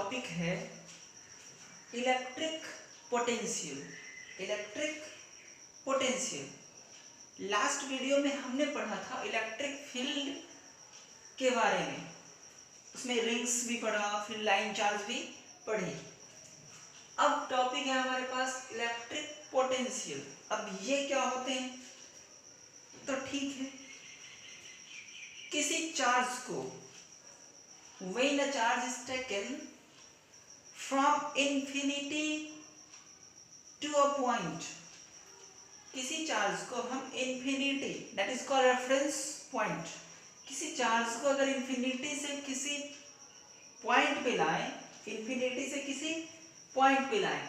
Topic है electric potential. Electric potential last video में हमने पढ़ा था इलेक्ट्रिक फील्ड के बारे में, उसमें रिंग्स भी पढ़ा, फिर लाइन चार्ज भी पढ़ी। अब टॉपिक है हमारे पास इलेक्ट्रिक पोटेंशियल। अब ये क्या होते हैं? तो ठीक है, किसी चार्ज को when a charge is taken from infinity to a point, किसी चार्ज को हम infinity that is called reference point, किसी चार्ज को अगर infinity से किसी पॉइंट पे लाएं, infinity से किसी पॉइंट पे लाएं,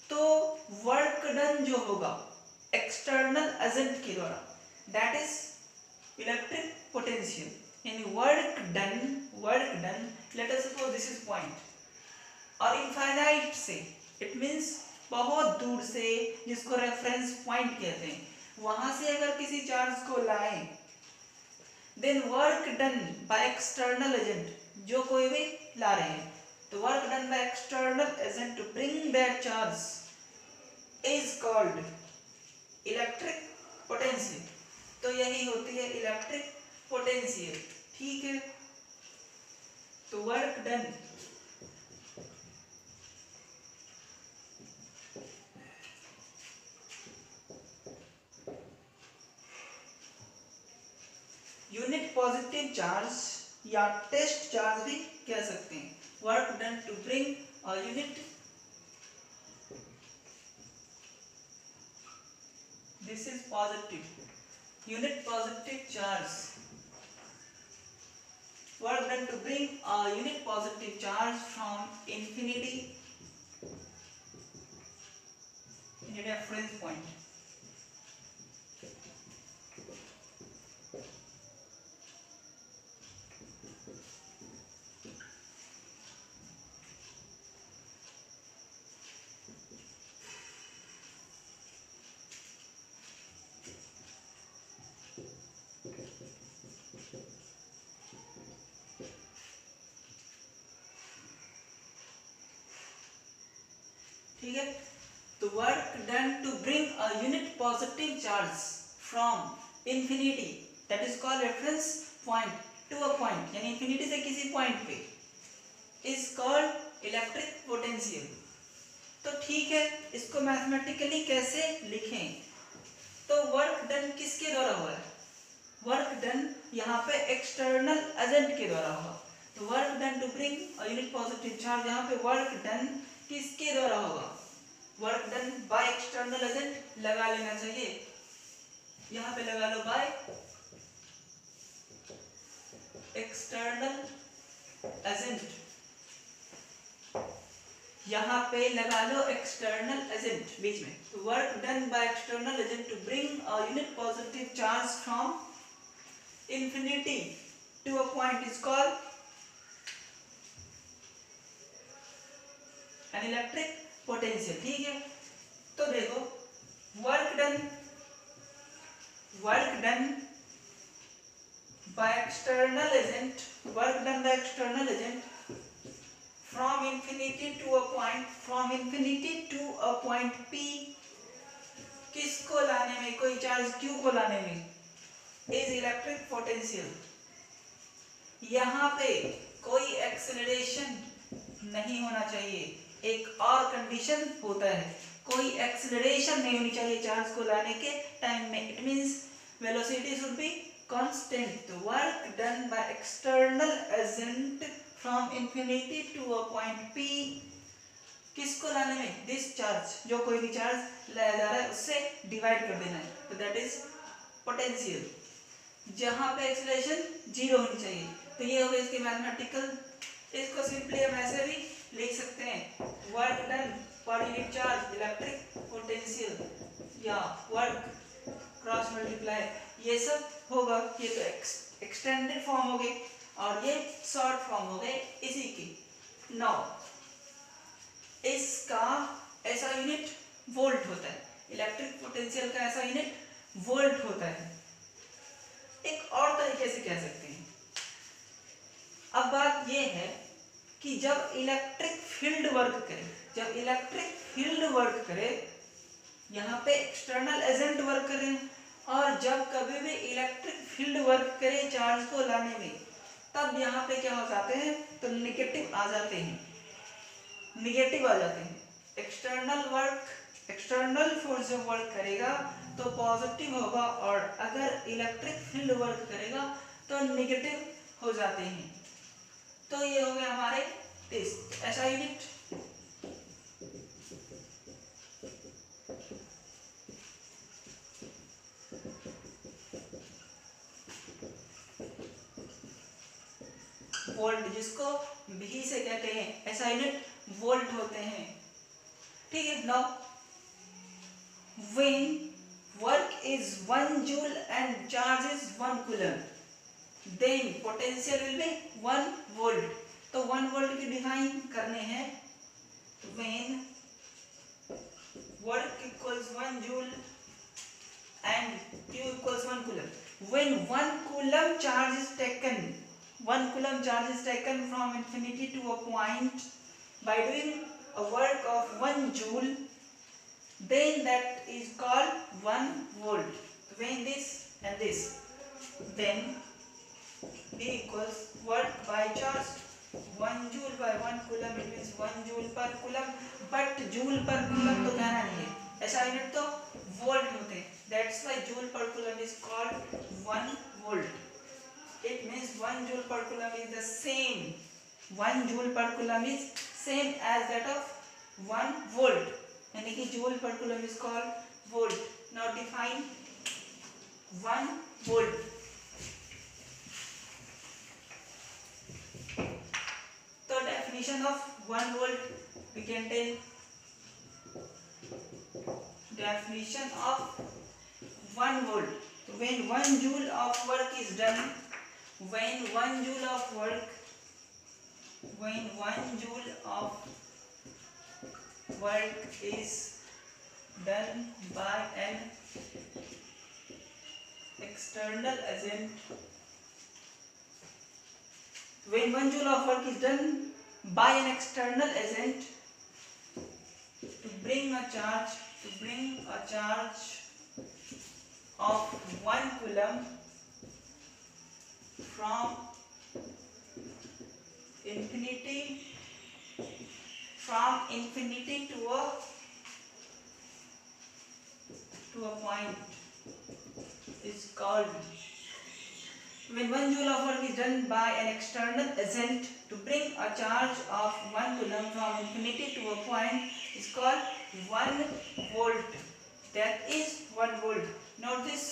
तो वर्क डन जो होगा एक्सटर्नल एजेंट के द्वारा, that is electric potential. यानी work done, let us suppose this is point, और इनफाइनाइट से it means बहुत दूर से, जिसको रेफरेंस पॉइंट कहते हैं, वहां से अगर किसी चार्ज को लाएं, then work done by external agent, जो कोई भी ला रहे हैं, तो work done by external agent to bring that charge is called electric potential. तो यही होती है इलेक्ट्रिक पोटेंशियल। ठीक है, तो work done unit positive charge या टेस्ट चार्ज भी कह सकते हैं। Work done to bring a unit, this is positive, unit positive charge, work done to bring a unit positive charge from infinity in a reference point. ठीक है, तो work done to bring a unit positive charge from infinity that is called reference point to a point, यानी infinity से किसी point पे, is called electric potential. तो ठीक है, इसको मैथमेटिकली कैसे लिखें? तो वर्क डन किसके द्वारा हुआ है? वर्क डन यहाँ पे एक्सटर्नल एजेंट के द्वारा हुआ। तो work done to bring a unit positive charge, यहाँ पे वर्क डन किसके द्वारा होगा? Work done by external agent लगा लेना चाहिए, यहाँ पे लगा लो बाय एक्सटर्नल एजेंट, यहाँ पे लगा लो एक्सटर्नल एजेंट बीच में। तो work done by external agent to bring a unit positive charge from infinity to a point is called an electric potential। ठीक है, तो देखो work done by external agent, work done by external agent from infinity to a point, from infinity to a point P, किसको लाने में, कोई charge Q को लाने में, इज इलेक्ट्रिक पोटेंशियल। यहाँ पे कोई एक्सेलरेशन नहीं होना चाहिए, एक और कंडीशन होता है, कोई एक्सेलरेशन नहीं होनी चाहिए चार्ज को लाने के टाइम में, it means velocity should be constant. तो work done by external agent from infinity to a point P, किसको लाने में? दिस चार्ज, जो कोई भी चार्ज लाया जा रहा है उससे डिवाइड कर देना है, तो दैट इज पोटेंशियल, जहां पे एक्सेलरेशन जीरो होनी चाहिए। तो ये हो गया इसकी मैथमेटिकल। इसको सिंपली हम ऐसे भी लिख सकते हैं, work done per unit charge electric potential, या वर्क क्रॉस मल्टीप्लाई, ये सब होगा। ये तो एक्सटेंडेड फॉर्म हो गए और ये शॉर्ट फॉर्म हो गए इसी की। नौ इसका ऐसा यूनिट वोल्ट होता है, इलेक्ट्रिक पोटेंशियल का ऐसा यूनिट वोल्ट होता है। एक और तरीके से कह सकते हैं, अब बात यह है कि जब इलेक्ट्रिक फील्ड वर्क करे, जब इलेक्ट्रिक फील्ड वर्क करे, यहाँ पे एक्सटर्नल एजेंट वर्क कर रहे हैं, और जब कभी भी इलेक्ट्रिक फील्ड वर्क करे चार्ज को लाने में, तब यहाँ पे क्या हो जाते हैं, तो निगेटिव आ जाते हैं, निगेटिव आ जाते हैं। एक्सटर्नल वर्क, एक्सटर्नल फोर्स जब वर्क करेगा तो पॉजिटिव होगा, और अगर इलेक्ट्रिक फील्ड वर्क करेगा तो निगेटिव हो जाते हैं। तो ये हो गया हमारे टेस्ट। ऐसा यूनिट वोल्ट, जिसको भी से कहते हैं, ऐसा यूनिट वोल्ट होते हैं। ठीक है। Now when work is 1 joule and charge is 1 coulomb, then potential will be 1 volt. तो 1 वोल्ट की डिफाइन करने हैं। When work equals 1 joule and Q equals 1 coulomb. When 1 coulomb charge is taken, 1 coulomb charge is taken from infinity to a point by doing a work of 1 joule, then that is called 1 volt. When this and this, then B equals work by charge 1 joule by 1 coulomb, it means 1 joule per coulomb, but joule per coulomb तो कहना नहीं है, ऐसा unit तो volt होते हैं। That's why joule per coulomb is called 1 volt. It means 1 joule per coulomb is the same. 1 joule per coulomb is same as that of 1 volt. यानी कि joule per coulomb is called volt. Now define 1 volt. So definition of 1 volt we can tell. Definition of 1 volt. When 1 joule of work is done, when 1 joule of work, when 1 joule of work is done by an external agent, when 1 joule of work is done by an external agent to bring a charge, of 1 coulomb from infinity to a point is called. When 1 joule of work is done by an external agent to bring a charge of 1 coulomb from infinity to a point is called 1 volt. That is 1 volt. Note this.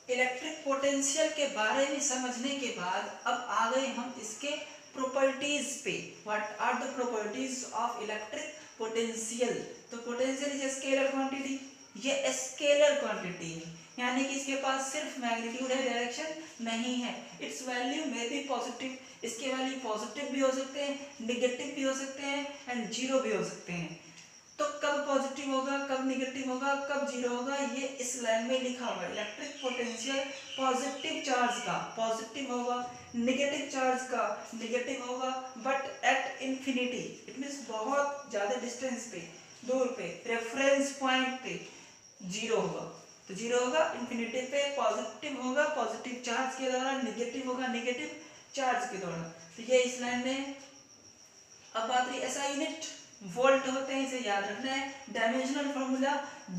Electric potential के बारे में समझने के बाद अब आ गए हम इसके प्रॉपर्टीज पे। What are the properties of electric potential? तो पोटेंशियल इज स्केलर क्वांटिटी, ये स्केलर क्वांटिटी है, यानी कि इसके पास सिर्फ मैग्नीट्यूड है, डायरेक्शन नहीं है। It's value may be positive, इसके वैल्यू पॉजिटिव भी हो सकते हैं, नेगेटिव भी हो सकते हैं एंड जीरो भी हो सकते हैं। तो कब पॉजिटिव होगा, कब नेगेटिव होगा, कब जीरो होगा, ये इस लाइन में लिखा हुआ है। इलेक्ट्रिक पोटेंशियल पॉजिटिव चार्ज का पॉजिटिव होगा, नेगेटिव चार्ज का नेगेटिव होगा, but at infinity, it means बहुत ज़्यादा डिस्टेंस पे, दूर पे, रेफरेंस पॉइंट पे जीरो होगा। तो जीरो होगा, इंफिनिटी पे पॉजिटिव होगा, पॉजिटिव चार्ज के दौरान, नेगेटिव होगा, नेगेटिव चार्ज के दौरान। तो ये इस लाइन में। अब बात रही ऐसा यूनिट वोल्ट होते हैं, इसे याद रखना है। डायमेंशनल फॉर्मूला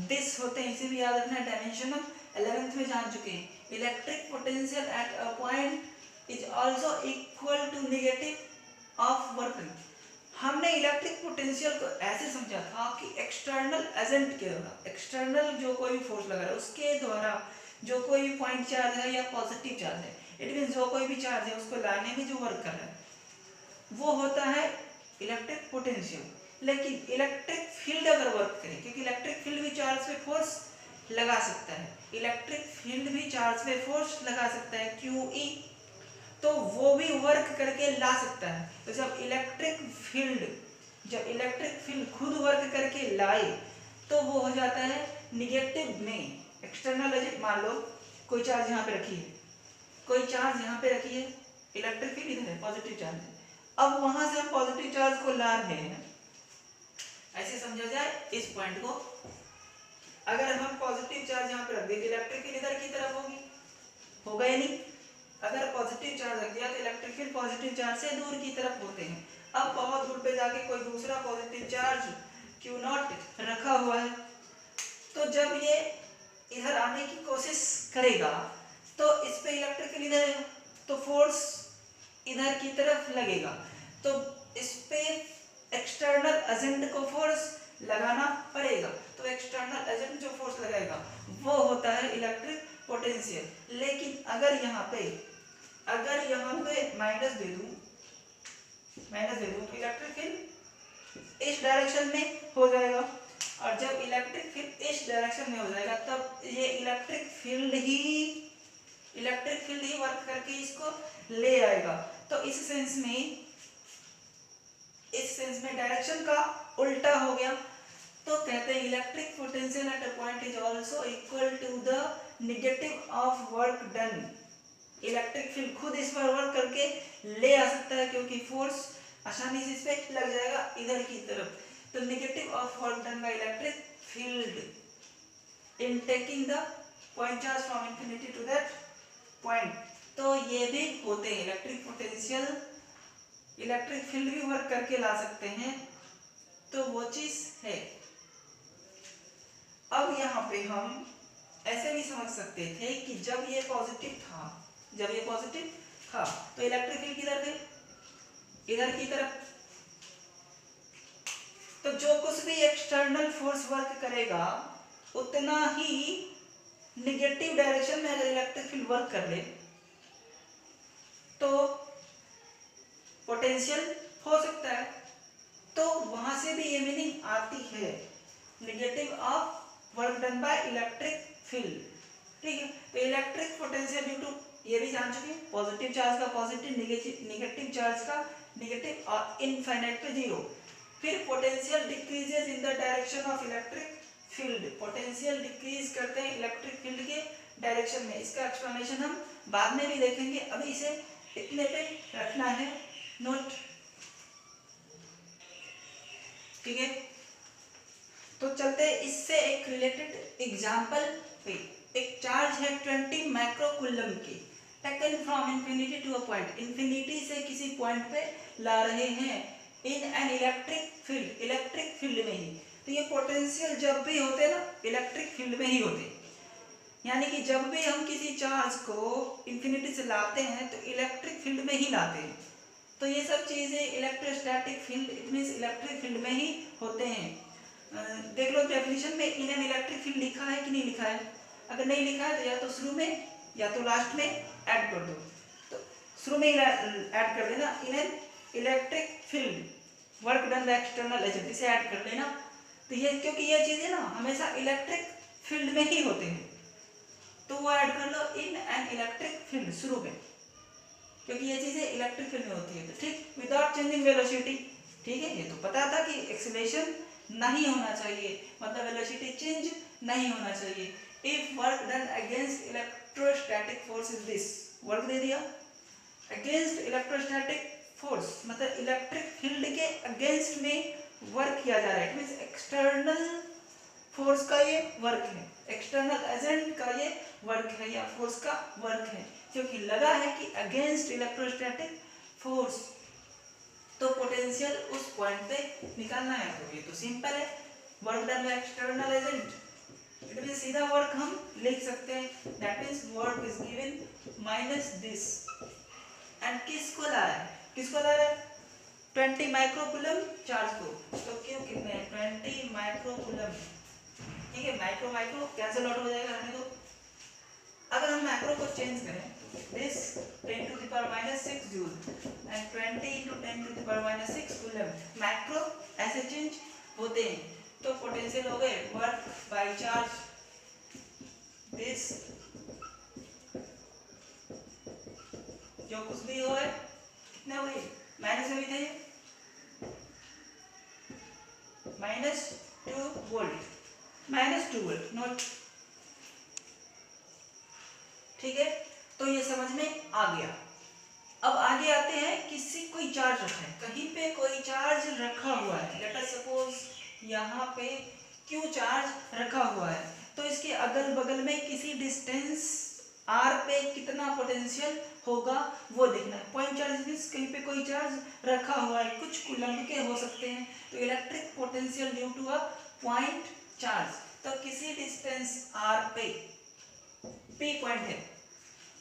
दिस होते हैं, इसे भी याद रखना है। डायमेंशनल 11th में जान चुके हैं। Electric potential at a point is also equal to negative of work. हमने इलेक्ट्रिक पोटेंशियल को ऐसे समझा था कि एक्सटर्नल एजेंट के द्वारा, एक्सटर्नल जो कोई भी फोर्स लगा रहा है उसके द्वारा जो कोई भी पॉइंट चार्ज है या पॉजिटिव चार्ज है, इट मीन जो कोई भी चार्ज है उसको लाने में जो वर्क कर रहा है वो होता है इलेक्ट्रिक पोटेंशियल। लेकिन इलेक्ट्रिक फील्ड अगर वर्क करे, क्योंकि इलेक्ट्रिक फील्ड भी चार्ज पे फोर्स लगा सकता है, इलेक्ट्रिक फील्ड भी चार्ज पे फोर्स लगा सकता है QE, तो वो भी वर्क करके ला सकता है। तो जब इलेक्ट्रिक फील्ड खुद वर्क करके लाए तो वो हो जाता है निगेटिव में। एक्सटर्नल एजेंट, मान लो कोई चार्ज यहाँ पे रखी है, कोई चार्ज यहाँ पे रखी है, इलेक्ट्रिक फील्ड इधर है, पॉजिटिव चार्ज है। अब वहां से हम पॉजिटिव चार्ज को ला रहे हैं, ऐसे समझा जाए इस पॉइंट को। अगर हम पॉजिटिव चार्ज यहाँ पे रख दें तो इलेक्ट्रिक फील्ड इधर की तरफ होगी, होगा या नहीं? अगर पॉजिटिव चार्ज रख दिया तो इलेक्ट्रिक फील्ड पॉजिटिव चार्ज से दूर की तरफ होते हैं। अब बहुत दूर पे जाके कोई दूसरा पॉजिटिव चार्ज Q0 रखा हुआ है, तो जब ये इधर आने की कोशिश करेगा तो इस पे इलेक्ट्रिक फील्ड इधर है, तो फोर्स इधर की तरफ लगेगा, तो इस पे एक्सटर्नल एजेंट को फोर्स लगाना पड़ेगा। तो एक्सटर्नल एजेंट जो फोर्स लगाएगा वो होता है इलेक्ट्रिक पोटेंशियल। लेकिन अगर यहाँ पे माइनस दे दूं तो इलेक्ट्रिक फील्ड इस डायरेक्शन में हो जाएगा, और जब इलेक्ट्रिक फील्ड इस डायरेक्शन में हो जाएगा तब ये इलेक्ट्रिक फील्ड ही वर्क करके इसको ले आएगा। तो इस सेंस में डायरेक्शन का उल्टा हो गया। तो कहते हैं electric potential at a point is also equal to the negative of work done. Electric field खुद इस पर वर्क करके ले आ सकता है, क्योंकि फोर्स आसानी से इस पे लग जाएगा इधर की तरफ। तो negative of work done by electric field in taking the point charge from infinity to that point. तो ये भी होते हैं इलेक्ट्रिक पोटेंशियल, इलेक्ट्रिक फील्ड भी वर्क करके ला सकते हैं, तो वो चीज है। अब यहाँ पे हम ऐसे भी समझ सकते थे कि जब ये पॉजिटिव था तो इलेक्ट्रिक फील्ड किधर थे? इधर की तरफ। तो जो कुछ भी एक्सटर्नल फोर्स वर्क करेगा उतना ही नेगेटिव डायरेक्शन में अगर इलेक्ट्रिक फील्ड वर्क कर ले तो पोटेंशियल हो सकता है। तो वहां से भी ये मीनिंग आती है, negative of work done by electric field. ठीक है, तो इलेक्ट्रिक पोटेंशियल ड्यू टू, ये भी जान चुके हैं, पॉजिटिव चार्ज का पॉजिटिव, नेगेटिव चार्ज का नेगेटिव और इनफाइनाइट पे जीरो। फिर potential decreases in the direction of electric field, potential decrease करते हैं इलेक्ट्रिक फील्ड के डायरेक्शन में। इसका एक्सप्लेनेशन हम बाद में भी देखेंगे, अभी इसे इतने पे रखना है नोट। ठीक है, तो चलते इससे एक रिलेटेड एग्जांपल पे। एक चार्ज है 20 माइक्रोकूलम की, taken from infinity to a point, infinity से किसी पॉइंट पे ला रहे हैं इन एन इलेक्ट्रिक फील्ड में ही। तो ये पोटेंशियल जब भी होते ना इलेक्ट्रिक फील्ड में ही होते, यानी कि जब भी हम किसी चार्ज को इंफिनिटी से लाते हैं तो इलेक्ट्रिक फील्ड में ही लाते हैं। तो ये सब चीजें electrostatic field, it means electric field में ही होते हैं। देख लो डेफिनेशन में इन एन इलेक्ट्रिक फील्ड लिखा है कि नहीं लिखा है? अगर नहीं लिखा है तो या तो शुरू में या तो लास्ट में ऐड कर दो। तो शुरू में ऐड कर देना, in an electric field work done by external agent, इसे ऐड कर लेना। तो ये क्योंकि ये चीजें ना हमेशा इलेक्ट्रिक फील्ड में ही होते हैं, तो वो ऐड कर लो इन एन इलेक्ट्रिक फील्ड शुरू में, क्योंकि ये चीजें इलेक्ट्रिक फील्ड में होती है। तो ठीक, विदाउट चेंजिंग वेलोसिटी। ठीक है, ये तो पता था कि एक्सीलरेशन नहीं होना चाहिए, मतलब वेलोसिटी चेंज नहीं होना चाहिए। If work done against electrostatic force is this, work दे दिया अगेंस्ट इलेक्ट्रोस्टैटिक फोर्स, मतलब इलेक्ट्रिक फील्ड के अगेंस्ट में वर्क किया जा रहा है, इट मींस एक्सटर्नल फोर्स का ये वर्क है, एक्सटर्नल एजेंट का ये वर्क है या फोर्स का वर्क है, क्योंकि लगा है कि अगेंस्ट इलेक्ट्रोस्टैटिक फोर्स, तो पोटेंशियल उस पॉइंट पे निकालना है। तो ये तो सिंपल है, work done by external agent, it means सीधा वर्क हम लिख सकते हैं, that means work is given minus this. And किसको ला रहा है, 20 माइक्रोकूलम चार्ज को, तो क्यों कितने 20 माइक्रोकूलम। ठीक है, माइक्रो कैंसिल आउट हो जाएगा, रहने दो। अगर हम माइक्रो को चेंज करें, this 10 to the power minus 6 joule and 20 into 10 to the power minus 6 coulomb, micro ऐसे चेंज होते हैं। तो पोटेंशियल हो गए वर्क बाय चार्ज, दिस जो कुछ भी हो है कितने हुए, माइनस में भी थे -2 वोल्ट, -2 वोल्ट नोट। ठीक है, तो ये समझ में आ गया। अब आगे आते हैं, किसी कोई चार्ज रखा है, कहीं पे कोई चार्ज रखा हुआ है, लेट अस सपोज यहाँ पे क्यू चार्ज रखा हुआ है, तो इसके अगल बगल में किसी डिस्टेंस आर पे कितना पोटेंशियल होगा वो देखना है। पॉइंट चार्ज मींस कहीं पे कोई चार्ज रखा हुआ है, कुछ कूलम्ब के हो सकते हैं, तो electric potential due to a point charge, तो किसी डिस्टेंस आर पे पी पॉइंट है,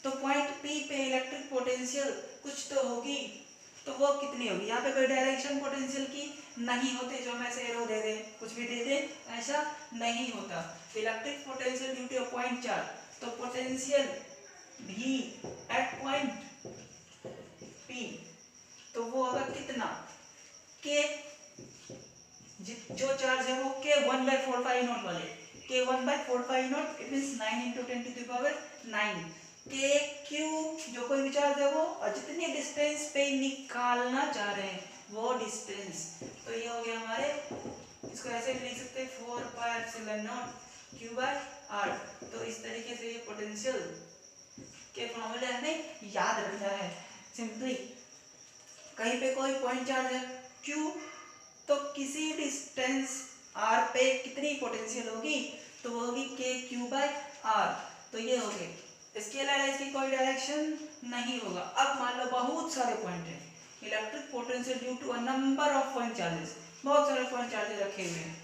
तो पॉइंट पी पे इलेक्ट्रिक पोटेंशियल कुछ तो होगी, तो वो कितनी होगी। यहाँ पे कोई डायरेक्शन पोटेंशियल की नहीं होते, जो हम ऐसे एरो दे दें कुछ भी दे दें, ऐसा नहीं होता। तो electric potential due two point charge, तो पोटेंशियल भी एट पॉइंट पी, तो वो होगा कितना, के जो चार्ज है वो के 1/4π0 वाले, के 1/4π0 इट मींस 9 × 10⁹ के क्यू जो कोई भी चार्ज है वो, और जितनी डिस्टेंस पे निकालना चाह रहे हैं वो डिस्टेंस, तो ये हो गया हमारे, इसको ऐसे भी लिख सकते हैं 4πε0 Q/r। तो इस तरीके से ये पोटेंशियल के फॉर्मूले हमें याद रखना है। सिंपली कहीं पे कोई पॉइंट चार्ज है Q, तो किसी डिस्टेंस r पे कितनी पोटेंशियल होगी, तो वो होगी KQ/r। तो ये हो गए, इसके अलावा इसकी कोई डायरेक्शन नहीं होगा। अब मान लो बहुत सारे पॉइंट हैं, electric potential due to a number of point charges, बहुत सारे पॉइंट चार्जेस रखे हुए हैं,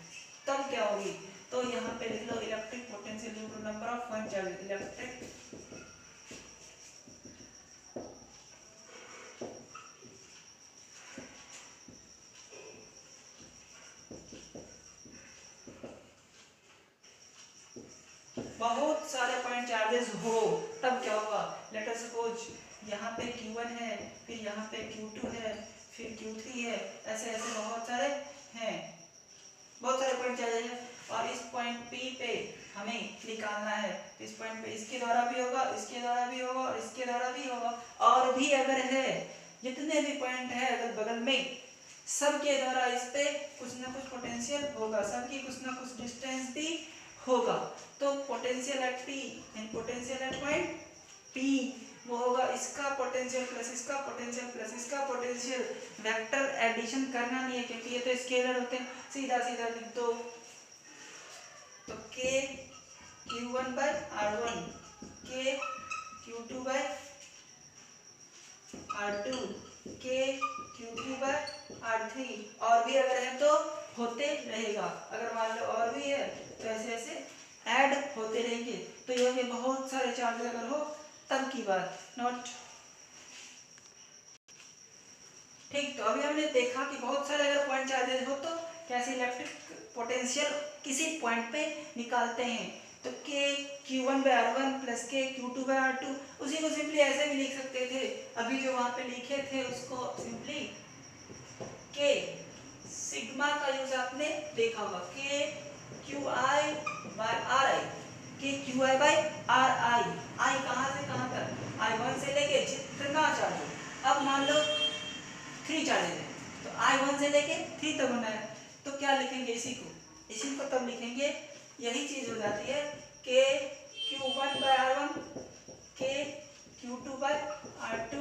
तब क्या होगी, तो यहाँ पे लिख लो electric potential due to number of point charges, electric बहुत सारे पॉइंट चार्जेस हो तब क्या होगा, लेट अस सपोज यहाँ पे Q1 है, फिर यहाँ पे Q2 है, फिर Q3 है, ऐसे ऐसे बहुत सारे हैं, बहुत सारे पॉइंट चार्जेस हैं, और इस पॉइंट P पे हमें निकालना है, इस पॉइंट पे इसके द्वारा भी होगा, इसके द्वारा भी होगा, और इसके द्वारा भी होगा, और भी अगर है, जितने भी पॉइंट है अगर बगल में, सबके द्वारा इस पे कुछ ना कुछ पोटेंशियल होगा, सबकी कुछ ना कुछ डिस्टेंस भी होगा, तो potential at P and potential at point P वो होगा इसका पोटेंशियल प्लस इसका पोटेंशियल प्लस इसका पोटेंशियल। वेक्टर एडिशन करना नहीं है क्योंकि ये तो स्केलर होते हैं, सीधा सीधा लिख दो, तो K Q1/R1, K Q2/R2, K Q3/R3, और भी अगर है तो होते रहेगा, अगर मान लो और भी है तो ऐसे ऐसे ऐड होते रहेंगे, तो ये होंगे बहुत सारे चार्ज अगर हो तब की बात, नॉट ठीक। तो अभी हमने देखा कि बहुत सारे अगर पॉइंट चार्जेस हो तो कैसे इलेक्ट्रिक पोटेंशियल किसी पॉइंट पे निकालते हैं, तो K Q1/R1 plus K Q2/R2, उसी को सिंपली ऐसे भी लिख सकते थे, अभी जो वहां पे लिखे थे उसको सिंपली K सिग्मा का यूज आपने देखा होगा, K QI/RI, K QI/RI, I कहाँ से कहाँ तक, I1 से लेके जितना चार्ज हो, अब मान लो 3 चार्जेस है, तो I1 से लेके 3 तक होना है, तो क्या लिखेंगे, इसी को तब लिखेंगे, यही चीज हो जाती है K Q1/R1, K Q2/R2,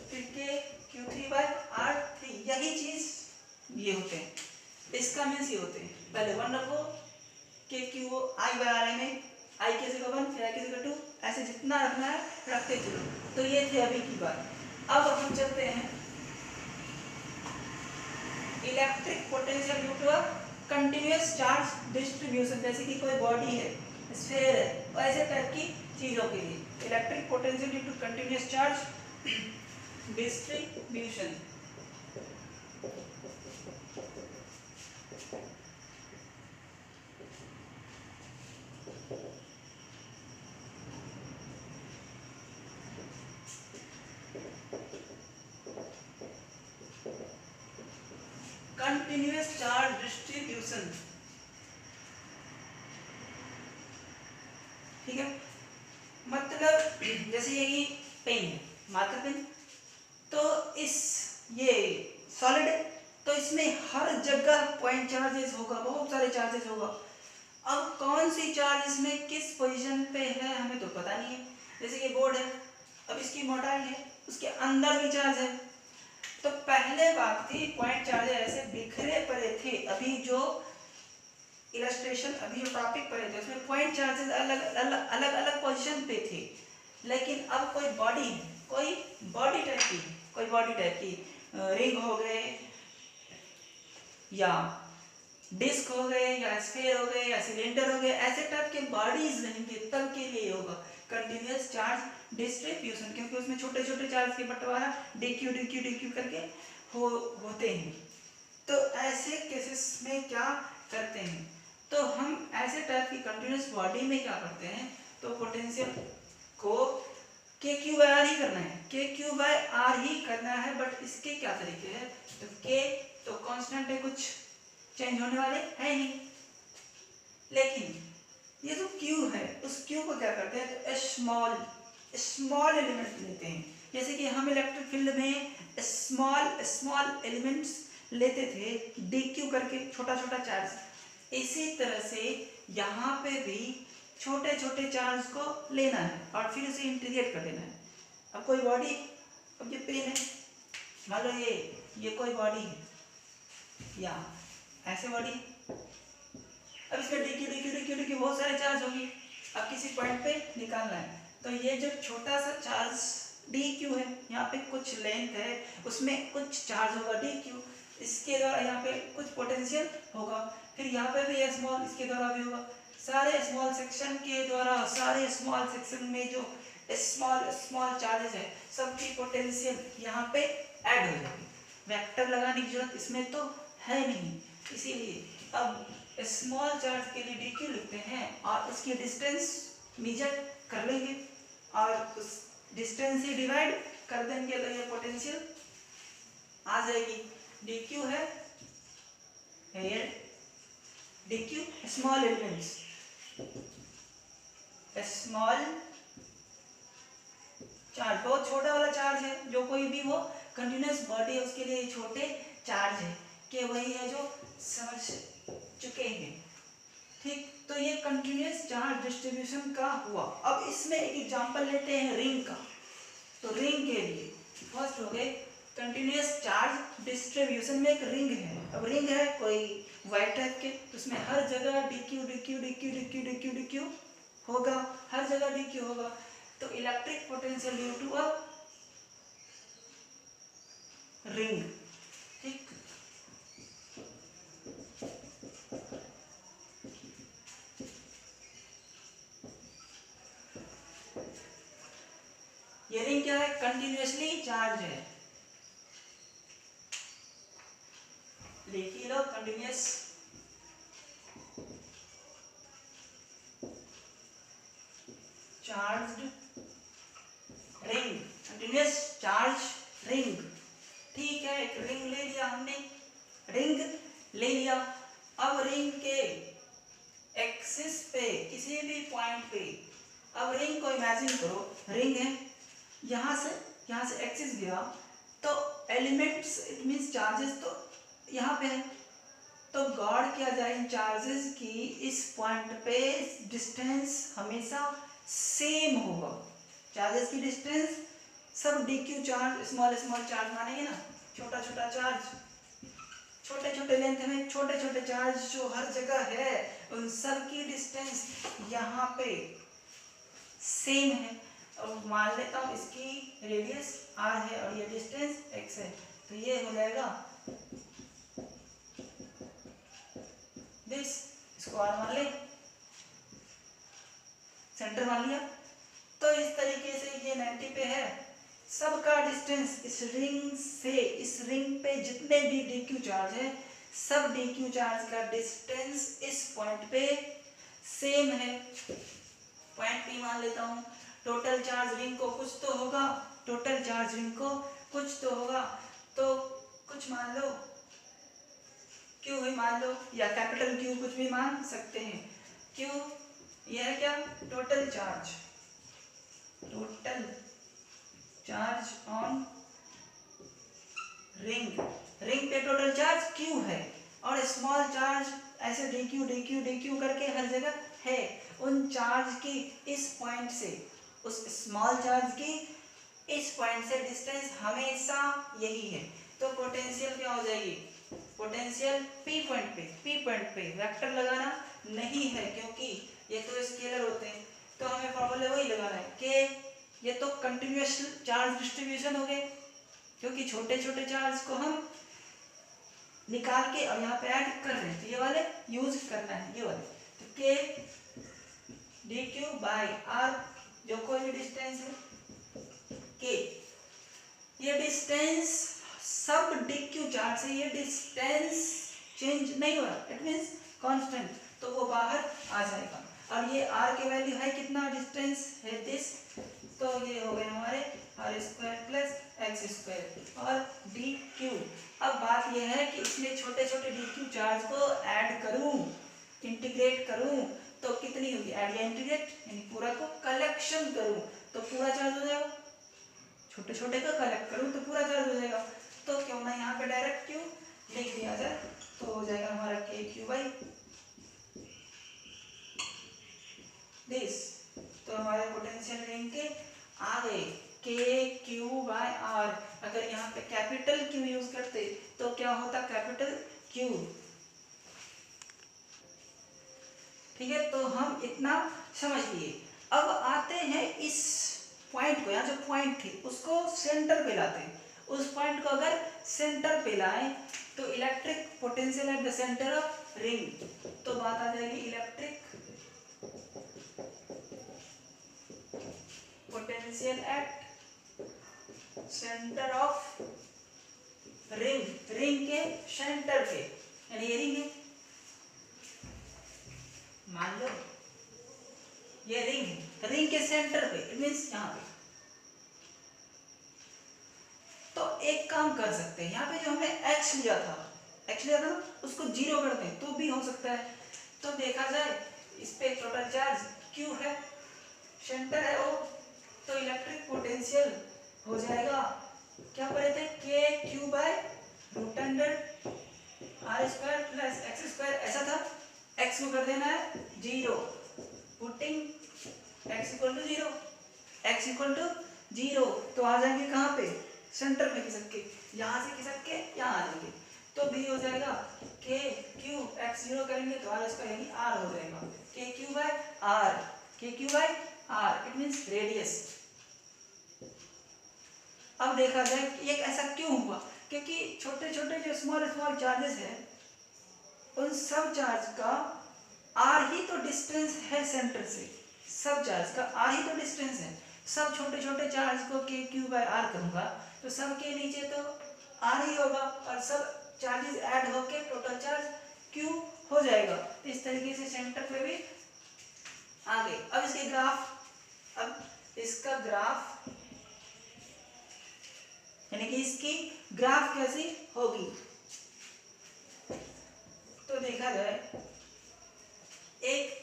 फिर K Q3/R3, यही चीज ये होते हैं, इसका मीन्स ये होते हैं, पहले 1 रखो K QI/RI में, I की जगह 1, फिर I की जगह 2, ऐसे जितना रखना है रखते चलो। तो ये थे अभी की बात। अब हम चलते हैं electric potential due to a continuous charge distribution, जैसे कि कोई बॉडी है, स्फीयर है, तो ऐसे टाइप की चीजों के लिए electric potential due to continuous charge distribution. Continuous charge distribution, ठीक है, मतलब जैसे ये पेन है, मार्कर पेन, तो इस ये सॉलिड है, तो इसमें हर जगह पॉइंट चार्जेस होगा, बहुत सारे चार्जेस होगा। अब कौन सी चार्ज इसमें किस पोजीशन पे है हमें तो पता नहीं है, जैसे ये बोर्ड है, अब इसकी मोटाई है उसके अंदर भी चार्ज है। तो पहले बात थी पॉइंट चार्ज ऐसे बिखरे पड़े थे, अभी जो इलस्ट्रेशन अभी जो टॉपिक पढ़े थे उसमें पॉइंट चार्जेस अलग अलग अलग अलग पोजीशन पे थे। लेकिन अब कोई बॉडी टाइप की रिंग हो गए या डिस्क हो गए या स्फीयर हो गए या सिलेंडर हो गए, ऐसे टाइप के बॉडीज रहेंगे तब के लिए होगा कंटिन्यूअस चार्ज डिस्ट्रीब्यूशन, क्योंकि उसमें छोटे छोटे चार्ज के बंटवारा dq करके होते हैं। तो ऐसे केसेस में क्या करते हैं, तो हम ऐसे टाइप की कंटिन्यूअस बॉडी में क्या करते हैं, तो पोटेंशियल को KQ/R ही करना है, KQ/R ही करना है। बट इसके क्या तरीके हैं, तो K तो कांस्टेंट है, कुछ चेंज होने वाले है नहीं, लेकिन ये जो Q है उस Q को क्या करते हैं, तो स्मॉल एलिमेंट लेते हैं। जैसे कि हम इलेक्ट्रिक फील्ड में स्मॉल एलिमेंट्स लेते थे dq करके, छोटा छोटा चार्ज, इसी तरह से यहाँ पे भी छोटे छोटे चार्ज को लेना है और फिर उसे इंटीग्रेट कर देना है। अब कोई बॉडी, अब ये पेन है, मान लो ये कोई बॉडी है या ऐसे बॉडी, अब इसमें dq बहुत सारे चार्ज होंगे, अब किसी पॉइंट पे निकालना है। तो ये जो छोटा सा चार्ज dq है, यहाँ पे कुछ लेंथ है, उसमें कुछ चार्ज होगा dq, इसके द्वारा यहाँ पे कुछ पोटेंशियल होगा, फिर यहाँ पे भी स्मॉल, इसके द्वारा भी होगा। सारे स्मॉल सेक्शन के द्वारा, सारे स्मॉल सेक्शन में जो स्मॉल चार्जेस है सबकी पोटेंशियल यहाँ पे ऐड हो जाएगी। वेक्टर लगाने की जरूरत इसमें तो है नहीं, इसीलिए अब स्मॉल चार्ज के लिए dq लिखते हैं और उसकी डिस्टेंस मेजर कर लेंगे और उस डिस्टेंस से डिवाइड कर देंगे तो ये पोटेंशियल आ जाएगी। dq है here dq small elements, small charge बहुत छोटा वाला चार्ज है, जो कोई भी वो कंटिन्यूअस बॉडी है उसके लिए छोटे चार्ज है कि वही है जो समझ चुके हैं। ठीक, तो ये कंटिन्यूअस चार्ज डिस्ट्रीब्यूशन का हुआ। अब इसमें एक एग्जांपल लेते हैं रिंग का। तो रिंग के लिए फर्स्ट हो गए कंटिन्यूअस चार्ज डिस्ट्रीब्यूशन में एक रिंग है। अब रिंग है कोई वाइट टाइप के, तो उसमें हर जगह dq होगा, हर जगह dq होगा। तो electric potential due to a ring, ठीक, ये रिंग क्या है, कंटिन्यूअसली चार्ज है, लिखी लो continuous charged ring, continuous charge ring. ठीक है, एक रिंग ले लिया हमने, रिंग ले लिया। अब रिंग के एक्सिस पे किसी भी पॉइंट पे, अब रिंग को इमेजिन करो, रिंग है, यहाँ से एक्सिस गया तो एलिमेंट्स इट मींस चार्जेस तो यहाँ पे है, तो गॉड किया जाए इन चार्जेस की इस पॉइंट पे डिस्टेंस हमेशा सेम होगा। चार्जेस की डिस्टेंस सब dq चार्ज स्मॉल चार्ज मानेंगे ना, छोटा छोटा चार्ज, छोटे छोटे लेंथ में छोटे छोटे चार्ज जो हर जगह है उन सब की डिस्टेंस यहाँ पे सेम है। और मान लेता हूँ इसकी रेडियस r है और ये डिस्टेंस x है, तो ये हो जाएगा दिस, इसको r मान ले, सेंटर मान लिया। तो इस तरीके से ये 90 पे है, सबका डिस्टेंस इस रिंग से इस रिंग पे जितने भी dq चार्ज है सब dq चार्ज का डिस्टेंस इस पॉइंट पे सेम है, पॉइंट P मान लेता हूँ। टोटल चार्ज रिंग को कुछ तो होगा, टोटल चार्ज रिंग को कुछ तो होगा, तो कुछ मान लो Q ही मान लो या कैपिटल Q कुछ भी मान सकते हैं। Q यह है क्या, total charge on ring, ring पे टोटल चार्ज Q है और स्मॉल चार्ज ऐसे dq करके हर जगह है। उन चार्ज की इस पॉइंट से उस स्मॉल चार्ज की इस पॉइंट से डिस्टेंस हमेशा यही है, तो पोटेंशियल क्या हो जाएगी, पोटेंशियल पी पॉइंट पे वेक्टर लगाना नहीं है क्योंकि ये तो स्केलर होते हैं, तो हमें फॉर्मूला वही लगाना है कि ये तो कंटिन्यूअस चार्ज डिस्ट्रीब्यूशन हो गए, क्योंकि छोटे छोटे चार्ज को हम निकाल के और यहाँ पे ऐड कर रहे हैं, तो ये वाले यूज करना है, ये वाले, तो के डी क्यू बाई आर जो कोई भी डिस्टेंस है के, ये डिस्टेंस सब डी क्यू चार्ज से ये डिस्टेंस चेंज नहीं हो रहा, इट मीन्स कांस्टेंट, तो वो बाहर आ जाएगा। और ये आर की वैल्यू है कितना, डिस्टेंस है दिस, तो ये हो गए हमारे r square plus x square और डी क्यू। अब बात यह है कि इसमें छोटे छोटे डी क्यू चार्ज को ऐड करूं, इंटीग्रेट करूं, तो कितनी होगी, ऐड या इंटीग्रेट, यानी पूरा को कलेक्शन करूं तो पूरा चार्ज हो जाएगा, छोटे छोटे को कलेक्ट करूं तो पूरा चार्ज हो जाएगा, तो क्यों ना यहाँ पे डायरेक्ट क्यू लिख दिया जाए, तो हो जाएगा हमारा के क्यू बाई दिस, तो हमारे पोटेंशियल रिंग के आ गए के क्यू बाय आर। अगर यहाँ पे कैपिटल क्यू यूज करते तो क्या होता, कैपिटल क्यू, ठीक है, तो हम इतना समझ लिए। अब आते हैं इस पॉइंट को, यहाँ जो पॉइंट थी उसको सेंटर पे लाते हैं, उस पॉइंट को अगर सेंटर पे लाएं तो electric potential at the centre of ring, तो बात आ जाएगी electric potential at centre of ring, ring के सेंटर पे, यानी ये रिंग है, मान लो ये रिंग है, रिंग के सेंटर पे, इट मींस यहाँ पे, तो एक काम कर सकते हैं, यहाँ पे जो हमने x लिया था ना, उसको जीरो कर दें तो भी हो सकता है, तो देखा जाए इस पे टोटल चार्ज q है, सेंटर है वो, तो इलेक्ट्रिक पोटेंशियल हो जाएगा, क्या पढ़े थे, k q by root under r square plus x square, ऐसा था, x को कर देना है zero, putting x equal to zero, x equal to zero, तो आ जाएंगे कहाँ पे, सेंटर पे खिसक के, यहाँ से खिसक के यहाँ आ जाएंगे, तो भी हो जाएगा के क्यू, x जीरो करेंगे तो आर स्क्वायर यानी r हो जाएगा, k q by r, k q by r, it means radius. अब देखा जाए कि एक ऐसा क्यों हुआ, क्योंकि छोटे छोटे जो स्मॉल स्मॉल चार्जेस है उन सब चार्ज का आर ही तो डिस्टेंस है सेंटर से, सब चार्ज का आर ही तो डिस्टेंस है, सब छोटे छोटे चार्ज को के क्यू बाय आर करूंगा तो सब के नीचे तो आर ही होगा और सब चार्जेस ऐड होके टोटल चार्ज क्यू हो जाएगा, तो इस तरीके से सेंटर पे भी आ गए। अब इसके ग्राफ, अब इसका ग्राफ यानी कि इसकी ग्राफ कैसी होगी, तो देखा जाए एक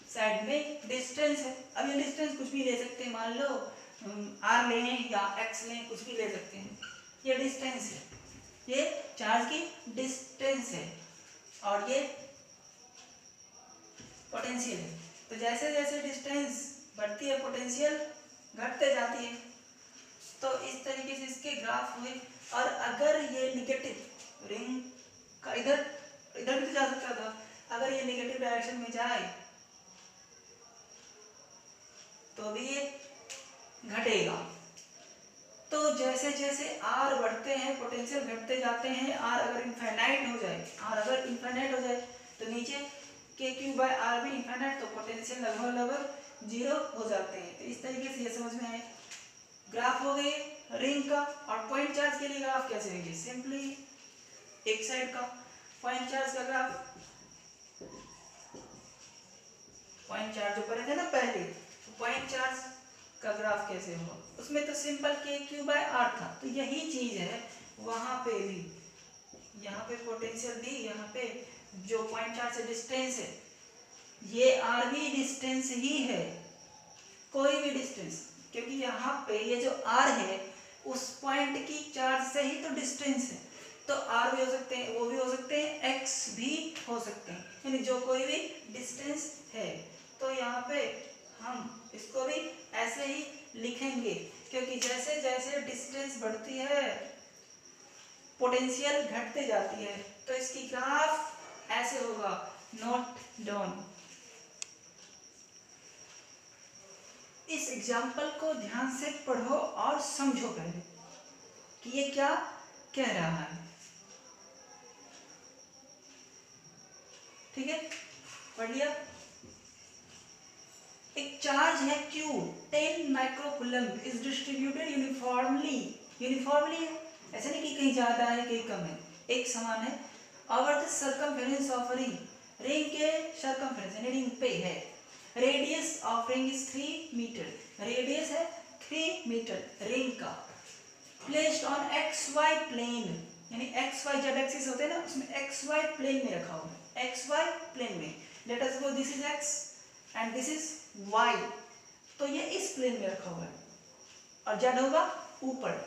साइड में डिस्टेंस है, अब ये डिस्टेंस कुछ भी ले सकते हैं, मान लो r लें या x लें, कुछ भी ले सकते हैं, ये डिस्टेंस है, ये चार्ज की डिस्टेंस है और ये पोटेंशियल है, तो जैसे जैसे डिस्टेंस बढ़ती है पोटेंशियल घटते जाती है, तो इस तरीके से इसके ग्राफ हुए। और अगर ये निगेटिव रिंग का इधर इधर भी तो जा सकता था, अगर ये निगेटिव डायरेक्शन में जाए तो भी ये घटेगा, तो जैसे जैसे r बढ़ते हैं पोटेंशियल घटते जाते हैं, r अगर इनफाइनाइट हो जाए तो नीचे के क्यू बाय आर भी इनफाइनाइट, तो पोटेंशियल लगभग जीरो हो जाते हैं, तो इस तरीके से ये समझ में आए। ग्राफ हो गए रिंग का, और पॉइंट चार्ज के लिए ग्राफ कैसे होंगे, सिंपली एक साइड का पॉइंट चार्ज का ग्राफ, पॉइंट चार्ज जो पढ़े थे ना पहले, पॉइंट चार्ज का ग्राफ कैसे होगा, उसमें तो सिंपल के क्यू बाय आर था, तो यही चीज है वहां पे भी, यहाँ पे पोटेंशियल दी, यहाँ पे जो पॉइंट चार्ज से डिस्टेंस है ये आर भी डिस्टेंस ही है, कोई भी डिस्टेंस, क्योंकि यहाँ पे ये जो आर है उस पॉइंट की चार्ज से ही तो डिस्टेंस है, तो आर भी हो सकते हैं, वो भी हो सकते हैं, एक्स भी हो सकते हैं, यानी जो कोई भी डिस्टेंस है, तो यहाँ पे हम इसको भी ऐसे ऐसे ही लिखेंगे, क्योंकि जैसे जैसे डिस्टेंस बढ़ती है पोटेंशियल घटते जाती है, तो इसकी ग्राफ ऐसे होगा, नोट डाउन। इस एग्जाम्पल को ध्यान से पढ़ो और समझो पहले कि ये क्या कह रहा है, ठीक है, पढ़ लिया। एक चार्ज है Q 10 microcoulomb is distributed uniformly, uniformly ऐसे नहीं कि कहीं ज्यादा है कहीं कम है, एक समान है, over the circumference of ring, ring के सर्कमफेरेंस यानी रिंग पे है, radius of ring is 3 metre, radius है 3 मीटर रिंग का, प्लेस्ड ऑन XY प्लेन, यानी XY जेड एक्सिस होते हैं ना, उसमें XY प्लेन में रखा हुआ है, XY प्लेन में, let us suppose this is X and this is Y, तो ये इस प्लेन में रखा हुआ है और Z होगा ऊपर,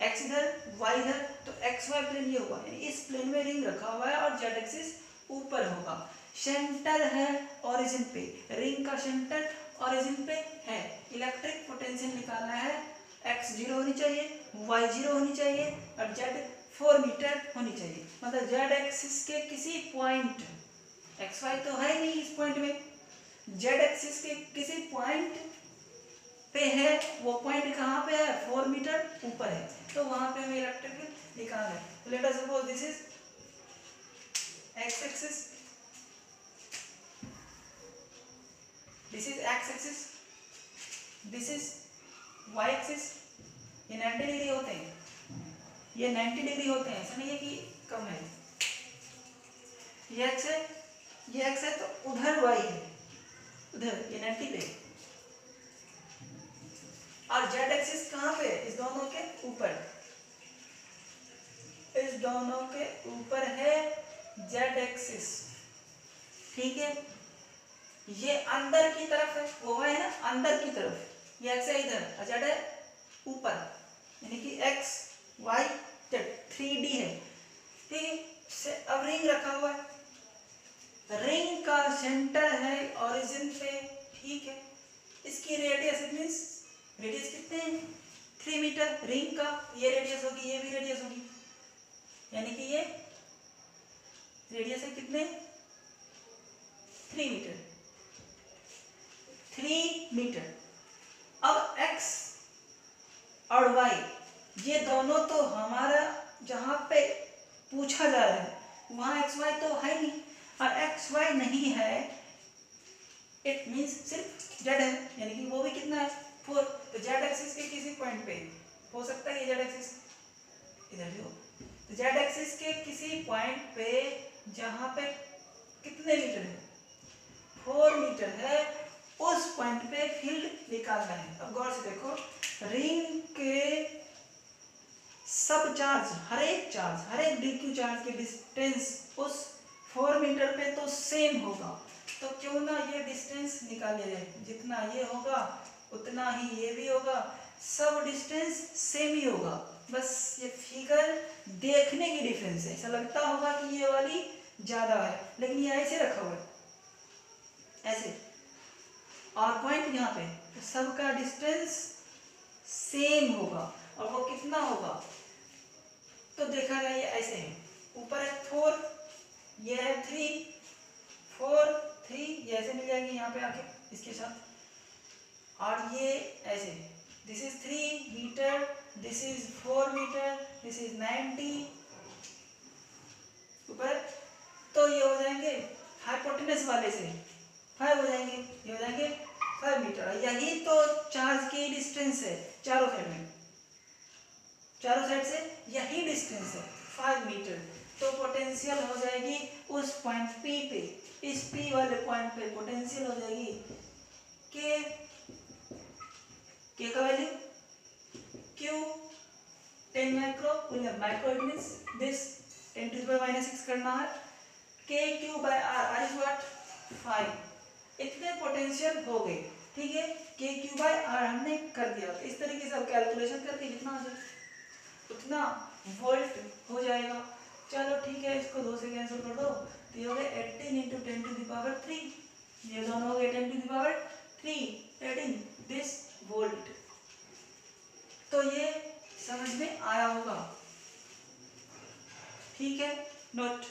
X इधर Y इधर, तो XY प्लेन ये होगा, यानी इस प्लेन में रिंग रखा हुआ है और Z एक्सिस ऊपर होगा, सेंटर है ओरिजिन पे, रिंग का सेंटर ओरिजिन पे है, इलेक्ट्रिक पोटेंशियल निकालना है, X 0 होनी चाहिए, Y 0 होनी चाहिए और Z 4 मीटर होनी चाहिए, मतलब Z एक्सिस के किसी पॉइंट, XY तो है नहीं इस पॉइंट में, Z एक्सिस के किसी पॉइंट पे है, वो पॉइंट कहाँ पे है, 4 मीटर ऊपर है, तो वहां पे हमें इलेक्ट्रिक फील्ड निकालना है। तो let us suppose this is X axis, this is X axis, this is Y axis, ये 90 डिग्री होते हैं, ये 90 डिग्री होते हैं, ऐसा नहीं है कि कम है, ये X है, ये X है, तो उधर Y है, उधर ये 90 पे, और Z एक्सिस कहाँ पे, इस दोनों के ऊपर, इस दोनों के ऊपर है Z एक्सिस, ठीक है, ये अंदर की तरफ है, वो है ना अंदर की तरफ, ये X है इधर और Z है ऊपर, यानी कि X Y Z 3D है, ठीक है। अब रिंग रखा हुआ है, रिंग का सेंटर है ओरिजिन पे, ठीक है, इसकी रेडियस, इट मींस रेडियस कितने हैं, 3 मीटर, रिंग का ये रेडियस होगी, ये भी रेडियस होगी, यानी कि ये रेडियस है कितने, 3 मीटर, 3 मीटर। अब X और Y ये दोनों तो हमारा जहां पे पूछा जा रहा है वहां XY तो है नहीं, और XY नहीं है, इट मींस सिर्फ Z है, यानी कि वो भी कितना है 4, तो Z एक्सिस के किसी पॉइंट पे हो सकता है ये Z एक्सिस इधर भी हो, तो Z एक्सिस के किसी पॉइंट पे जहां पे कितने मीटर है, 4 मीटर है, उस पॉइंट पे फील्ड निकालना है। अब गौर से देखो, रिंग के सब चार्ज, हर एक DQ चार्ज के डिस्टेंस उस 4 मीटर पे तो सेम होगा, तो क्यों ना ये डिस्टेंस निकाले जाए, जितना ये होगा उतना ही ये भी होगा, सब डिस्टेंस सेम ही होगा, बस ये फिगर देखने की डिफरेंस है, ऐसा लगता होगा कि ये वाली ज्यादा है, लेकिन ये ऐसे रखा हुआ है ऐसे, और पॉइंट यहाँ पे, तो सबका डिस्टेंस सेम होगा, और वो कितना होगा, तो देखा जाए ये ऐसे है, ऊपर है 4, ये है 3, 4 3, ये ऐसे मिल जाएंगे यहाँ पे आके इसके साथ, और ये ऐसे, this is 3 metre, this is 4 metre, this is 90 ऊपर, तो ये हो जाएंगे हाइपोटेनस वाले से 5 हो जाएंगे, ये हो जाएंगे 5 मीटर, यही तो चार्ज की डिस्टेंस है चारों साइड में, चारों साइड से यही डिस्टेंस है 5 मीटर, तो पोटेंशियल हो जाएगी उस पॉइंट P पे, इस P वाले पॉइंट पे पोटेंशियल हो जाएगी K का value Q 10 microcoulomb, micro it means this 10 to the power -6 करना है, KQ by R is what 5, इतने पोटेंशियल हो गए, ठीक है, KQ by R हमने कर दिया, इस तरीके से अब कैलकुलेशन करके जितना हो जाए उतना वोल्ट हो जाएगा। चलो ठीक है, इसको 2 से कैंसिल कर दो, तो ये हो गया 18 × 10 to the power 3, ये दोनों हो गए 10 to the power 3, 18, दिस आया होगा। ठीक है, नोट